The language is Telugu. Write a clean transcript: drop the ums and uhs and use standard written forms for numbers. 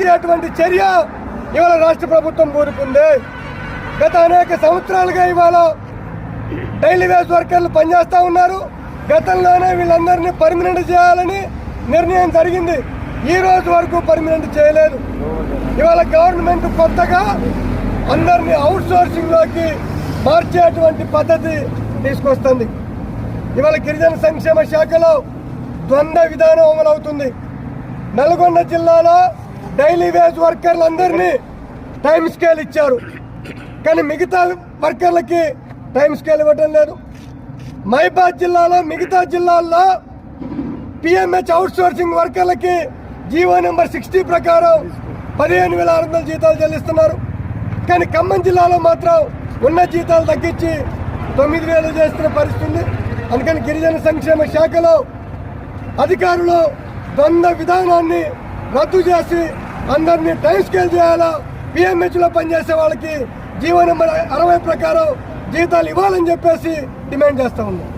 మార్చేటువంటి చర్య ఇవాళ రాష్ట్ర ప్రభుత్వం కోరుకుంది. గత అనేక సంవత్సరాలుగా ఇవాళ డైలీ వేజ్ వర్కర్లు పనిచేస్తూ ఉన్నారు. గతంలోనే వీళ్ళందరినీ పర్మనెంట్ చేయాలని నిర్ణయం జరిగింది. ఈ రోజు వరకు పర్మనెంట్ చేయలేదు. ఇవాళ గవర్నమెంట్ కొత్తగా అందరినీ అవుట్ సోర్సింగ్లోకి మార్చేటువంటి పద్ధతి తీసుకొస్తుంది. ఇవాళ గిరిజన సంక్షేమ శాఖలో ద్వంద్వ విధానం అమలవుతుంది. నల్గొండ జిల్లాలో డైలీ వేజ్ వర్కర్లందరినీ టైం స్కేల్ ఇచ్చారు, కానీ మిగతా వర్కర్లకి టైం స్కేల్ ఇవ్వడం లేదు. మహిబాద్ జిల్లాలో మిగతా జిల్లాల్లో పిఎంహెచ్ అవుట్ సోర్సింగ్ వర్కర్లకి జీవో నెంబర్ 60 ప్రకారం 15,600 జీతాలు చెల్లిస్తున్నారు. కానీ ఖమ్మం జిల్లాలో మాత్రం ఉన్న జీతాలు తగ్గించి 9,000 చేస్తున్న పరిస్థితి. అందుకని గిరిజన సంక్షేమ శాఖలో అధికారులు ద్వంద్వ విధానాన్ని రద్దు చేసి అందరినీ టైం స్కేల్ చేయాలా, పిఎంహెచ్లో పనిచేసే వాళ్ళకి జీవో నెంబర్ 60 ప్రకారం జీతాలు ఇవ్వాలని చెప్పేసి డిమాండ్ చేస్తూ ఉన్నాం.